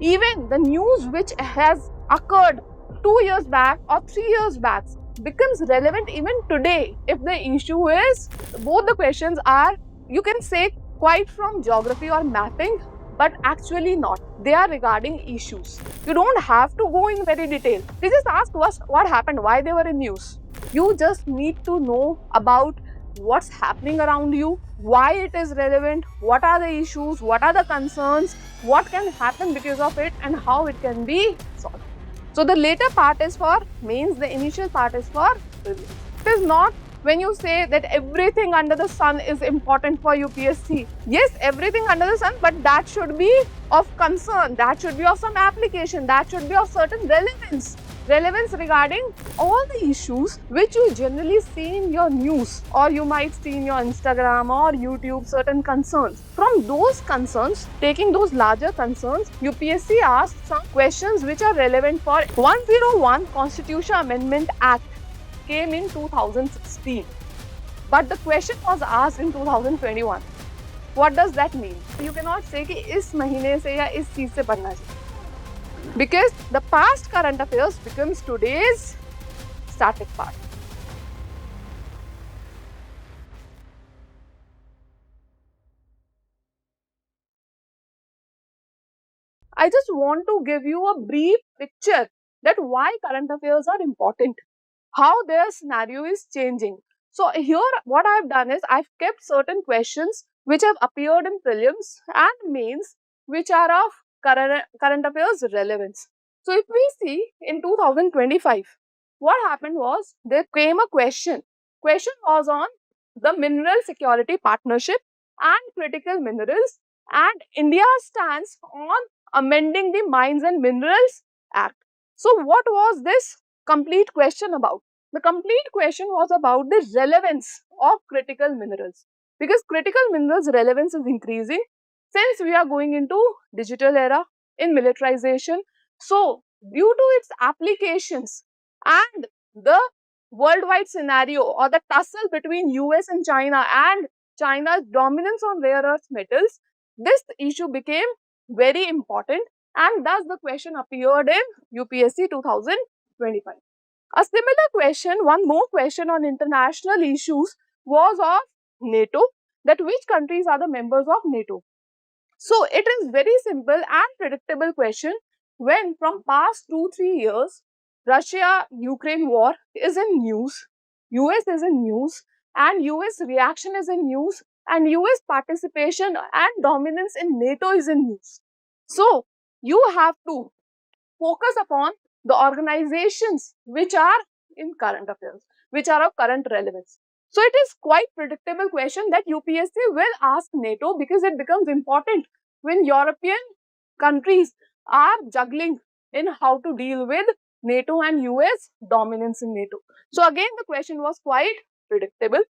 Even the news which has occurred 2 years back or 3 years back becomes relevant even today if the issue is, both the questions are, you can say, quite from geography or mapping, but actually not. They are regarding issues. You don't have to go in very detail. They just ask us what happened, why they were in news. You just need to know about what's happening around you, why it is relevant, what are the issues, what are the concerns, what can happen because of it, and how it can be solved. So the later part is for mains, the initial part is for prelims. It is not when you say that everything under the sun is important for UPSC. Yes, everything under the sun, but that should be of concern, that should be of some application, that should be of certain relevance. Relevance regarding all the issues which you generally see in your news, or you might see in your Instagram or YouTube, certain concerns. From those concerns, taking those larger concerns, UPSC asks some questions which are relevant for 101 Constitution Amendment Act came in 2016. But the question was asked in 2021. What does that mean? You cannot say कि इस महीने से या इस चीज से पढ़ना चाहिए. Because the past current affairs becomes today's static part. I just want to give you a brief picture that why current affairs are important, how their scenario is changing. So here what I have done is I've kept certain questions which have appeared in prelims and mains which are of current affairs relevance. So if we see in 2025, what happened was there came a question. Question was on the Mineral Security Partnership and critical minerals, and India's stance on amending the Mines and Minerals Act. So what was this complete question about? The complete question was about the relevance of critical minerals, because critical minerals relevance is increasing since we are going into digital era, in militarization. So due to its applications and the worldwide scenario, or the tussle between US and China and China's dominance on rare earth metals, this issue became very important, and thus the question appeared in UPSC 2025. A similar question, one more question on international issues was of NATO, that which countries are the members of NATO. So it is very simple and predictable question when from past 2-3 years, Russia-Ukraine war is in news, US is in news, and US reaction is in news, and US participation and dominance in NATO is in news. So you have to focus upon the organizations which are in current affairs, which are of current relevance. So it is quite predictable question that UPSC will ask NATO, because it becomes important when European countries are juggling in how to deal with NATO and US dominance in NATO. So again, the question was quite predictable.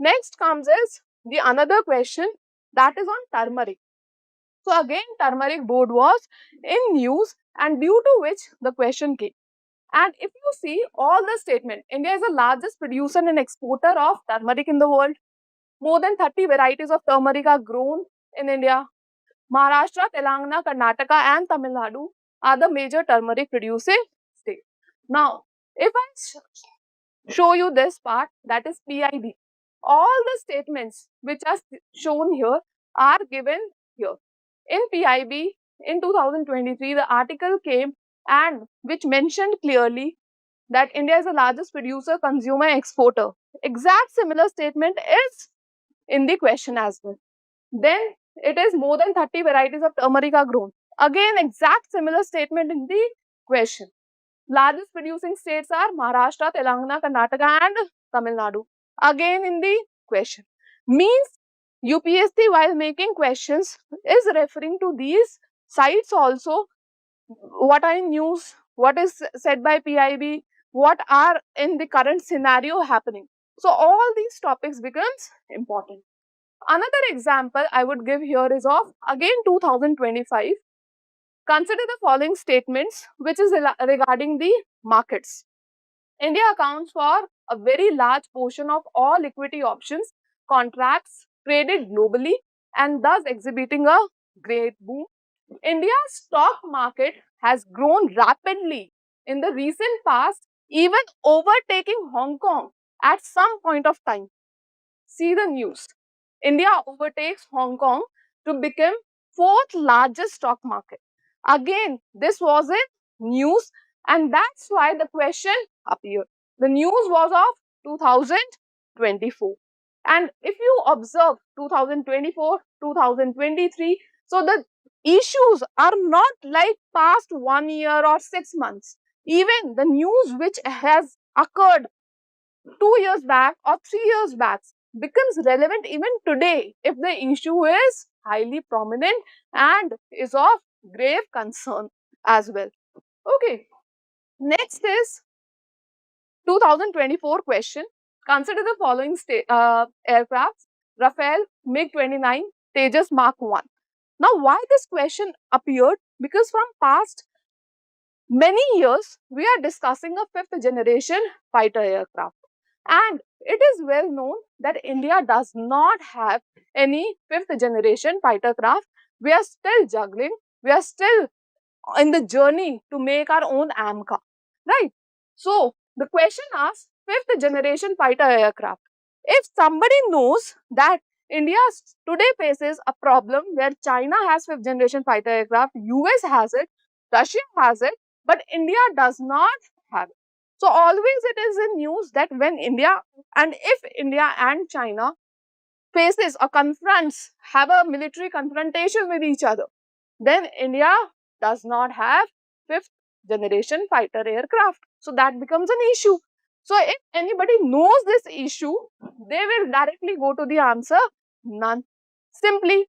Next comes is the another question, that is on turmeric. So again, turmeric board was in news, and due to which the question came. And if you see all the statement, India is the largest producer and exporter of turmeric in the world. More than 30 varieties of turmeric are grown in India. Maharashtra, Telangana, Karnataka and Tamil Nadu are the major turmeric producing states. Now, if I show you this part, that is PIB. All the statements which are shown here are given here. In PIB, in 2023, the article came and which mentioned clearly that India is the largest producer, consumer, exporter. Exact similar statement is in the question as well. Then it is more than 30 varieties of turmeric are grown. Again, exact similar statement in the question. Largest producing states are Maharashtra, Telangana, Karnataka and Tamil Nadu. Again in the question. Means UPSC while making questions is referring to these sites also, what are in news, what is said by PIB, what are in the current scenario happening. So all these topics becomes important. Another example I would give here is of again 2025. Consider the following statements which is regarding the markets. India accounts for a very large portion of all equity options contracts traded globally, and thus exhibiting a great boom. India's stock market has grown rapidly in the recent past, even overtaking Hong Kong at some point of time. See the news. India overtakes Hong Kong to become fourth largest stock market. Again, this was in news, and that's why the question appeared. The news was of 2024. And if you observe 2024, 2023, so the issues are not like past 1 year or 6 months. Even the news which has occurred 2 years back or 3 years back becomes relevant even today if the issue is highly prominent and is of grave concern as well. Okay, next is 2024 question. Consider the following aircrafts: Rafale, MiG-29, Tejas Mark 1. Now, why this question appeared? Because from past many years, we are discussing a fifth generation fighter aircraft. And it is well known that India does not have any fifth generation fighter craft. We are still juggling. We are still in the journey to make our own AMCA, right? So, the question asks fifth generation fighter aircraft. If somebody knows that India today faces a problem where China has fifth generation fighter aircraft, US has it, Russia has it, but India does not have it. So, always it is in news that when India and if India and China faces or confronts, have a military confrontation with each other, then India does not have fifth generation fighter aircraft. So that becomes an issue. So if anybody knows this issue, they will directly go to the answer none. Simply,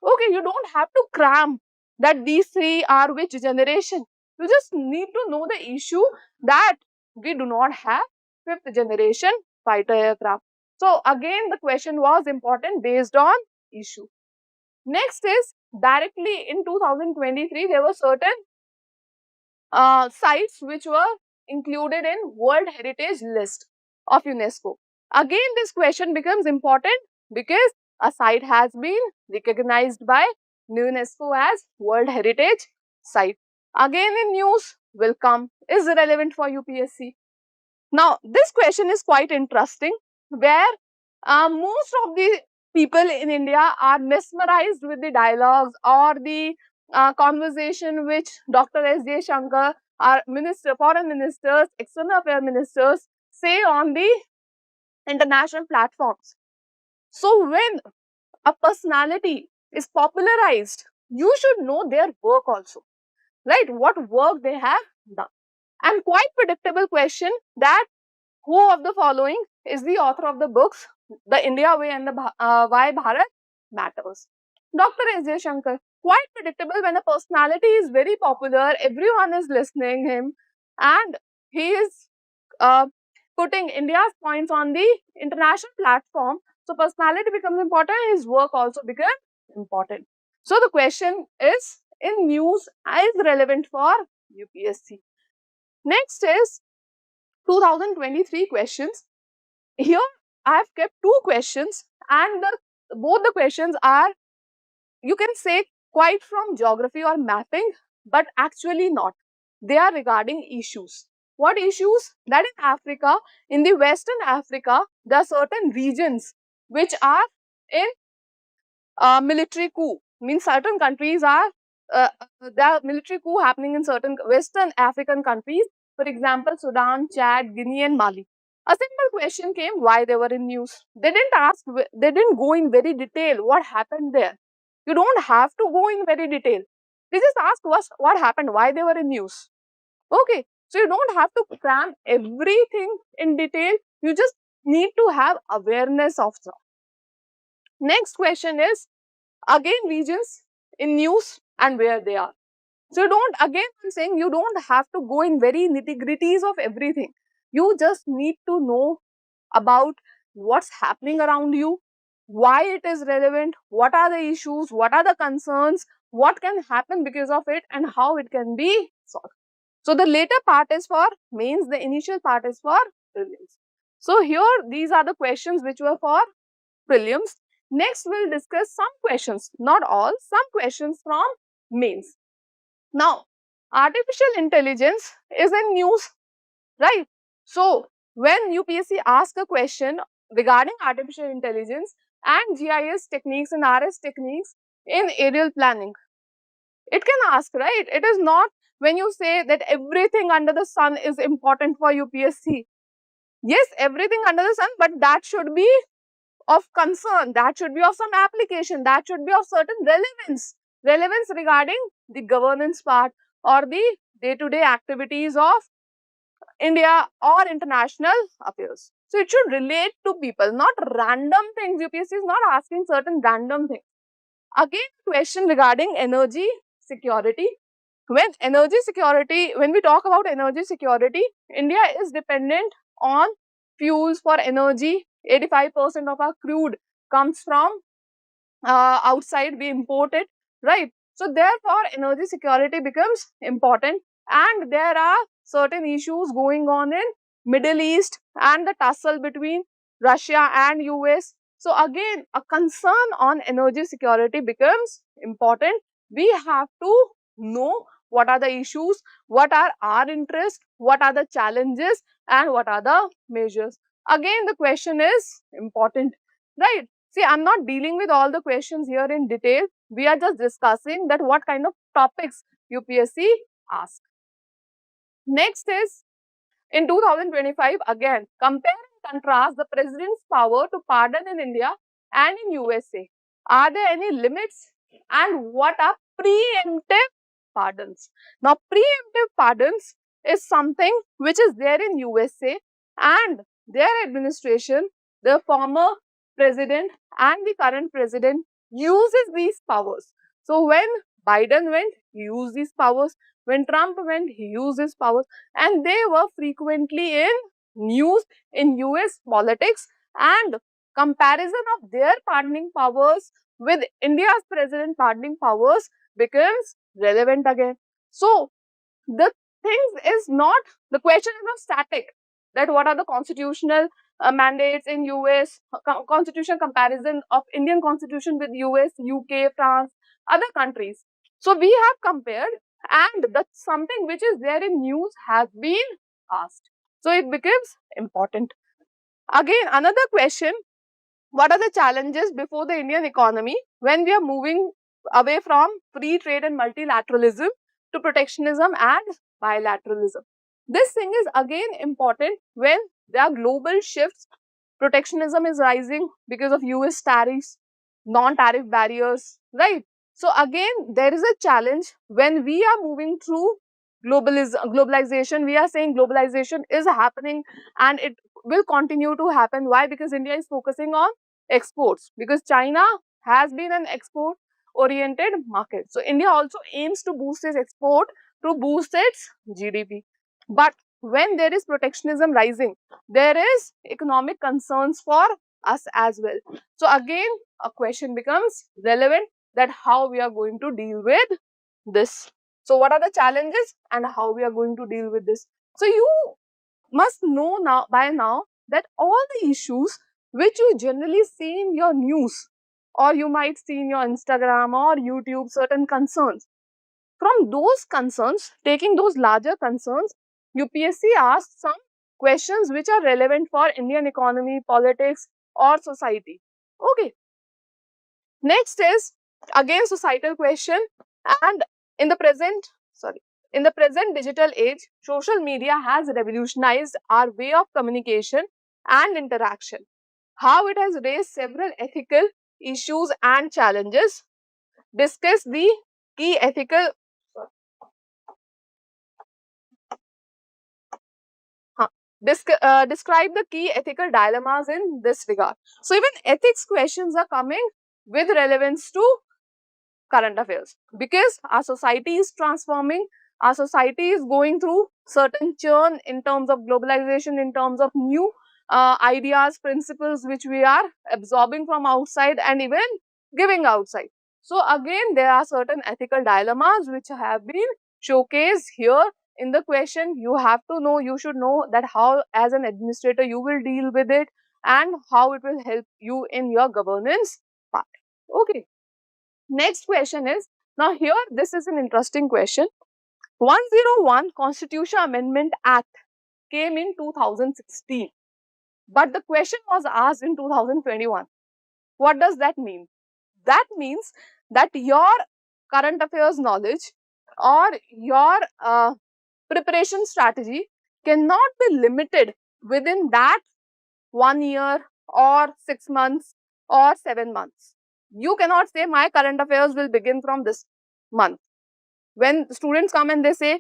okay, you don't have to cram that these three are which generation. You just need to know the issue that we do not have fifth generation fighter aircraft. So again, the question was important based on issue. Next is directly in 2023, there were certain sites which were included in World Heritage List of UNESCO. Again, this question becomes important because a site has been recognized by UNESCO as World Heritage Site. Again, in news will come, is relevant for UPSC. Now, this question is quite interesting where most of the people in India are mesmerized with the dialogues or the conversation which Dr. S. J. Shankar, our foreign ministers, external affairs ministers say on the international platforms. So, when a personality is popularized, you should know their work also, right? What work they have done. And quite predictable question that who of the following is the author of the books The India Way and the Why Bharat Matters? Dr. S. J. Shankar. Quite predictable when a personality is very popular, everyone is listening him, and he is putting India's points on the international platform. So personality becomes important, his work also becomes important. So the question is in news is relevant for UPSC. Next is 2023 questions. Here I have kept two questions and both the questions are, you can say, quite from geography or mapping, but actually not. They are regarding issues. What issues? That in Africa, in the Western Africa, there are certain regions which are in military coup. Means certain countries are, there are military coup happening in certain Western African countries. For example, Sudan, Chad, Guinea and Mali. A simple question came why they were in news. They didn't go in very detail what happened there. You don't have to go in very detail. They just ask what happened, why they were in news. Okay, so you don't have to cram everything in detail. You just need to have awareness of that. Next question is, again, regions in news and where they are. So you don't, again I'm saying, you don't have to go in very nitty-gritties of everything. You just need to know about what's happening around you, why it is relevant, what are the issues, what are the concerns, what can happen because of it and how it can be solved. So the later part is for mains, the initial part is for prelims. So here these are the questions which were for prelims. Next we'll discuss some questions, not all, some questions from means. Now, artificial intelligence is in news, right? So, when UPSC asks a question regarding artificial intelligence and GIS techniques and RS techniques in aerial planning, it can ask, right? It is not when you say that everything under the sun is important for UPSC. Yes, everything under the sun, but that should be of concern, that should be of some application, that should be of certain relevance regarding the governance part or the day-to-day activities of India or international affairs. So it should relate to people, not random things. UPSC is not asking certain random things. Again, question regarding energy security. When we talk about energy security, India is dependent on fuels for energy. 85% of our crude comes from outside, we import it, right? So therefore, energy security becomes important, and there are certain issues going on in Middle East and the tussle between Russia and US. So again, a concern on energy security becomes important. We have to know what are the issues, what are our interests, what are the challenges, and what are the measures. Again, the question is important, right? See, I'm not dealing with all the questions here in detail. We are just discussing that what kind of topics UPSC asks. Next is, in 2025, again, compare and contrast the president's power to pardon in India and in USA. Are there any limits, and what are preemptive pardons? Now, preemptive pardons is something which is there in USA, and their administration, the former president and the current president uses these powers. So, when Biden went, he used these powers. When Trump went, he used his powers, and they were frequently in news in US politics, and comparison of their pardoning powers with India's president pardoning powers becomes relevant again. So, the things is not, the question is not static, that what are the constitutional mandates in US, constitution comparison of Indian constitution with US, UK, France, other countries. So, we have compared, and that's something which is there in news has been asked. So, it becomes important. Again, another question, what are the challenges before the Indian economy when we are moving away from free trade and multilateralism to protectionism and bilateralism? This thing is again important when there are global shifts. Protectionism is rising because of US tariffs, non-tariff barriers, right? So again, there is a challenge when we are moving through globalization. We are saying globalization is happening, and it will continue to happen. Why? Because India is focusing on exports, because China has been an export oriented market. So India also aims to boost its export to boost its GDP. But when there is protectionism rising, there is economic concerns for us as well. So again, a question becomes relevant, that how we are going to deal with this. So what are the challenges and how we are going to deal with this? So you must know now, by now, that all the issues which you generally see in your news, or you might see in your Instagram or YouTube, certain concerns. From those concerns, taking those larger concerns, UPSC asks some questions which are relevant for Indian economy, politics, or society. Okay. Next is again societal question, and in the present, in the present digital age, social media has revolutionized our way of communication and interaction. How it has raised several ethical issues and challenges. Discuss the key ethical describe the key ethical dilemmas in this regard. So even ethics questions are coming with relevance to current affairs, because our society is transforming, our society is going through certain churn in terms of globalization, in terms of new ideas, principles which we are absorbing from outside and even giving outside. So again, there are certain ethical dilemmas which have been showcased here in the question. You have to know, you should know that how as an administrator you will deal with it and how it will help you in your governance part. Okay. Next question is, Now here, this is an interesting question. 101 Constitution Amendment Act came in 2016, but the question was asked in 2021. What does that mean? That means that your current affairs knowledge or your preparation strategy cannot be limited within that 1 year or 6 months or 7 months. You cannot say my current affairs will begin from this month. When students come and they say,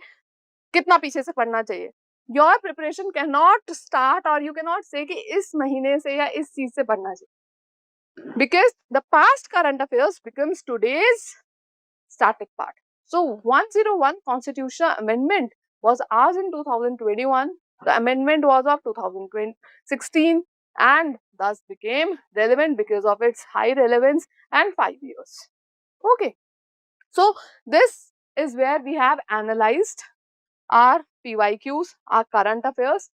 कितना पीछे से पढ़ना चाहिए? Your preparation cannot start or you cannot say कि इस महीने से या इस चीज से पढ़ना चाहिए. Because the past current affairs becomes today's static part. So 101 Constitution Amendment was asked in 2021. The amendment was of 2016 and thus became relevant because of its high relevance and 5 years. Okay. So this is where we have analyzed our PYQs, our current affairs,